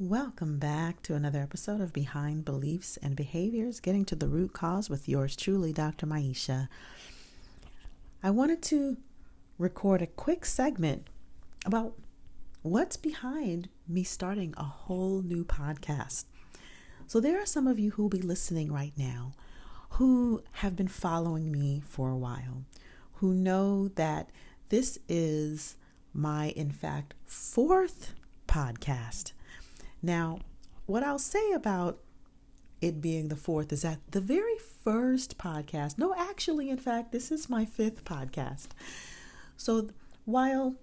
Welcome back to another episode of Behind Beliefs and Behaviors, Getting to the Root Cause with yours truly, Dr. Maiysha. I wanted to record a quick segment about what's behind me starting a whole new podcast. So there are some of you who will be listening right now who have been following me for a while, who know that this is my, in fact, fourth podcast. Now, what I'll say about it being the fourth is that the very first podcast, in fact, this is my fifth podcast. So while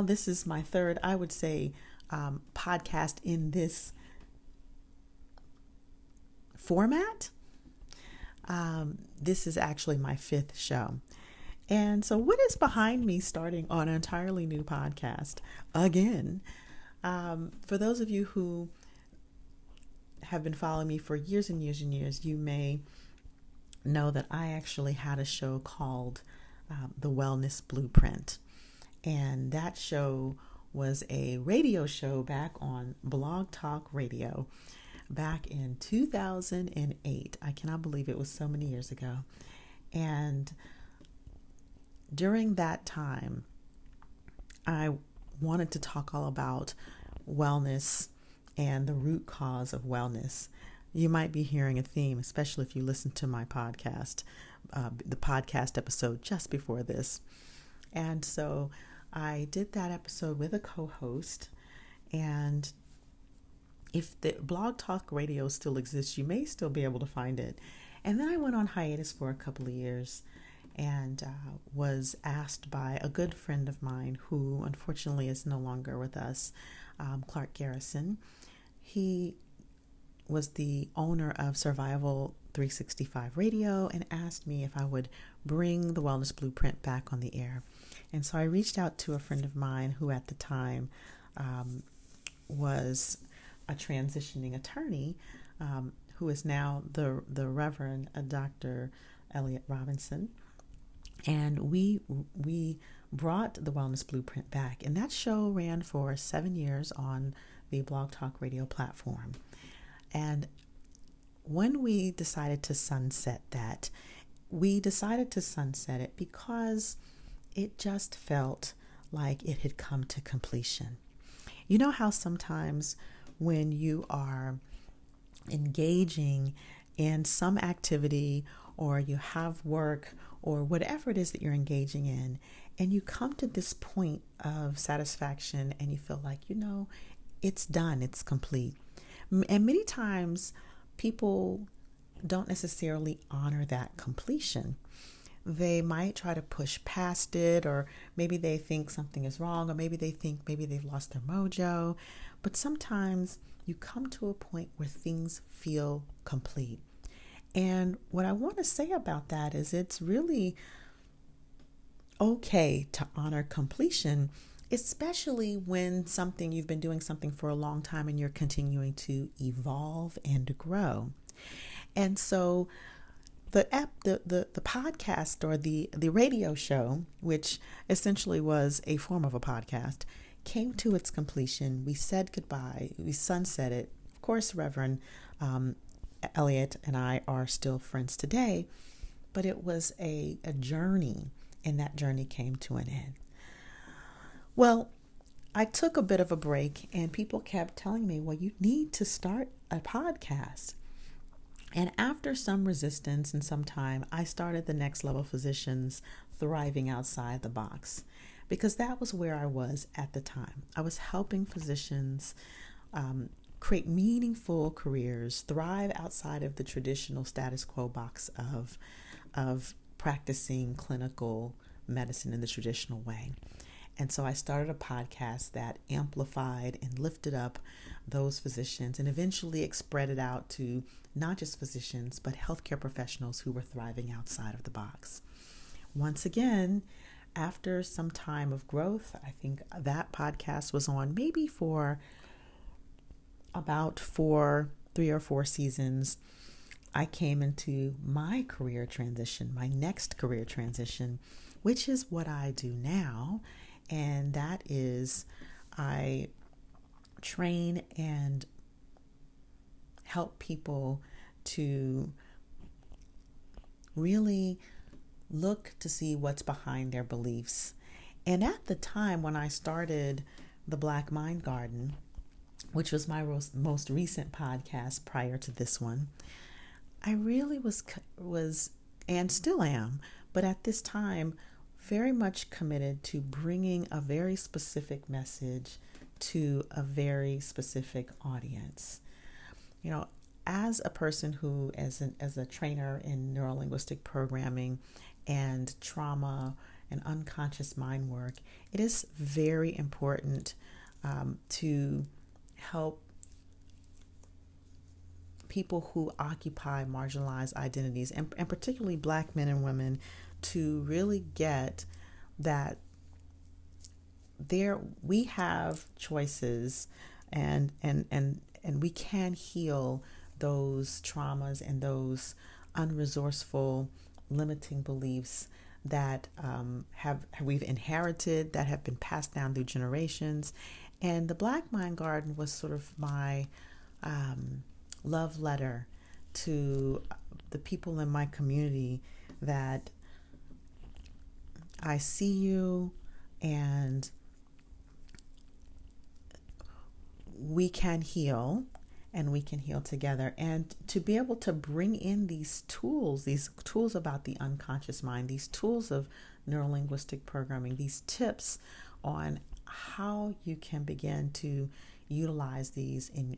this is my third, I would say, podcast in this format, this is actually my fifth show. And so what is behind me starting on an entirely new podcast again? For those of you who have been following me for years and years and years, you may know that I actually had a show called The Wellness Blueprint. And that show was a radio show back on Blog Talk Radio back in 2008. I cannot believe it was so many years ago. And during that time, I wanted to talk all about wellness and the root cause of wellness. You might be hearing a theme, especially if you listen to my podcast, the podcast episode just before this. And so I did that episode with a co-host. And if the Blog Talk Radio still exists, you may still be able to find it. And then I went on hiatus for a couple of years and was asked by a good friend of mine who unfortunately is no longer with us, Clark Garrison. He was the owner of Survival 365 Radio and asked me if I would bring the Wellness Blueprint back on the air. And so I reached out to a friend of mine who at the time was a transitioning attorney, who is now the Reverend Dr. Elliot Robinson. And we brought the Wellness Blueprint back. And that show ran for 7 years on the Blog Talk Radio platform. And when we decided to sunset that, we decided to sunset it because it just felt like it had come to completion. You know how sometimes when you are engaging in some activity or you have work or whatever it is that you're engaging in, and you come to this point of satisfaction and you feel like, it's done, it's complete. And many times people don't necessarily honor that completion. They might try to push past it, or maybe they think something is wrong, or maybe they think they've lost their mojo. But sometimes you come to a point where things feel complete. And what I want to say about that is it's really okay to honor completion, especially when you've been doing something for a long time and you're continuing to evolve and grow. And so the podcast or the radio show, which essentially was a form of a podcast, came to its completion. We said goodbye. We sunset it. Of course, Reverend Elliot and I are still friends today, but it was a journey, and that journey came to an end. Well, I took a bit of a break, and people kept telling me, well, you need to start a podcast. And after some resistance and some time, I started the Next Level Physicians Thriving Outside the Box, because that was where I was at the time. I was helping physicians create meaningful careers, thrive outside of the traditional status quo box of practicing clinical medicine in the traditional way. And so I started a podcast that amplified and lifted up those physicians and eventually spread it out to not just physicians, but healthcare professionals who were thriving outside of the box. Once again, after some time of growth, I think that podcast was on maybe for about 3 or 4 seasons. I came into my career transition, my next career transition, which is what I do now. And that is I train and help people to really look to see what's behind their beliefs. And at the time when I started the Black Mind Garden, which was my most recent podcast prior to this one, I really was and still am, but at this time, very much committed to bringing a very specific message to a very specific audience. You know, as a person who, as a trainer in neurolinguistic programming and trauma and unconscious mind work, it is very important to help people who occupy marginalized identities, and particularly Black men and women, to really get that we have choices, and we can heal those traumas and those unresourceful limiting beliefs that we've inherited, that have been passed down through generations. And the Black Mind Garden was sort of my love letter to the people in my community, that I see you and we can heal, and we can heal together. And to be able to bring in these tools about the unconscious mind, these tools of neurolinguistic programming, these tips on how you can begin to utilize these in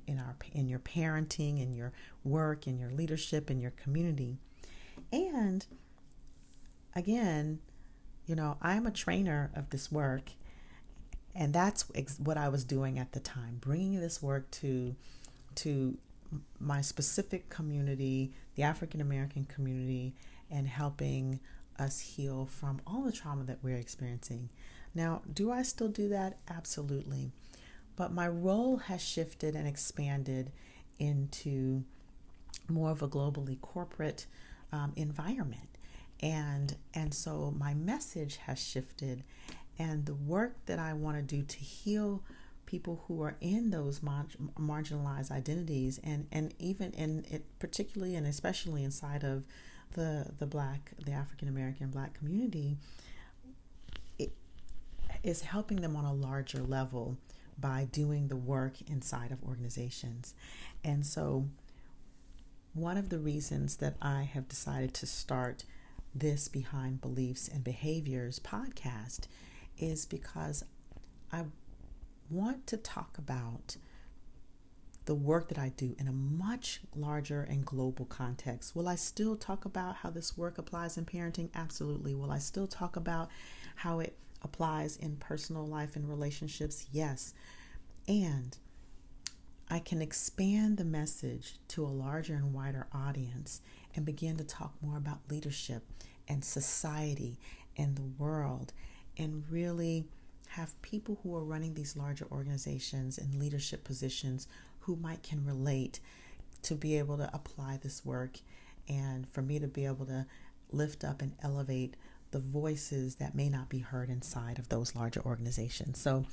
your parenting, in your work, in your leadership, in your community. And again, you know, I'm a trainer of this work, and that's what I was doing at the time, bringing this work to my specific community, the African American community, and helping us heal from all the trauma that we're experiencing. Now, do I still do that? Absolutely. But my role has shifted and expanded into more of a globally corporate environment. And so my message has shifted, and the work that I want to do to heal people who are in those marginalized identities, and even in it, particularly and especially inside of the African American Black community, it is helping them on a larger level by doing the work inside of organizations. And so one of the reasons that I have decided to start this Behind Beliefs and Behaviors podcast is because I want to talk about the work that I do in a much larger and global context. Will I still talk about how this work applies in parenting? Absolutely. Will I still talk about how it applies in personal life and relationships? Yes. And I can expand the message to a larger and wider audience and begin to talk more about leadership and society and the world, and really have people who are running these larger organizations and leadership positions who can relate, to be able to apply this work, and for me to be able to lift up and elevate the voices that may not be heard inside of those larger organizations. So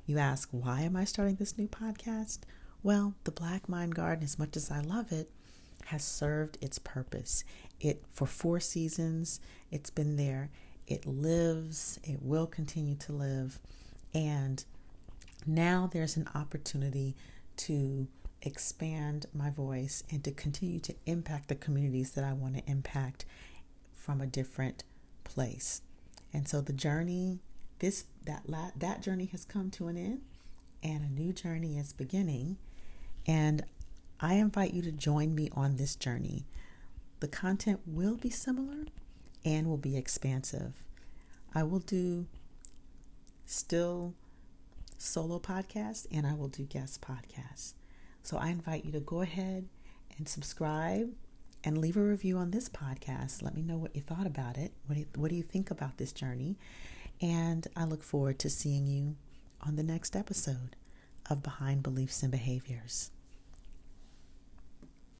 you ask, why am I starting this new podcast? Well, the Black Mind Garden, as much as I love it, has served its purpose. For 4 seasons, it's been there. It lives. It will continue to live. And now there's an opportunity to expand my voice and to continue to impact the communities that I want to impact from a different place. And so the journey, that journey has come to an end, and a new journey is beginning. And I invite you to join me on this journey. The content will be similar and will be expansive. I will do still solo podcasts, and I will do guest podcasts. So I invite you to go ahead and subscribe and leave a review on this podcast. Let me know what you thought about it. What do you think about this journey? And I look forward to seeing you on the next episode of Behind Beliefs and Behaviors.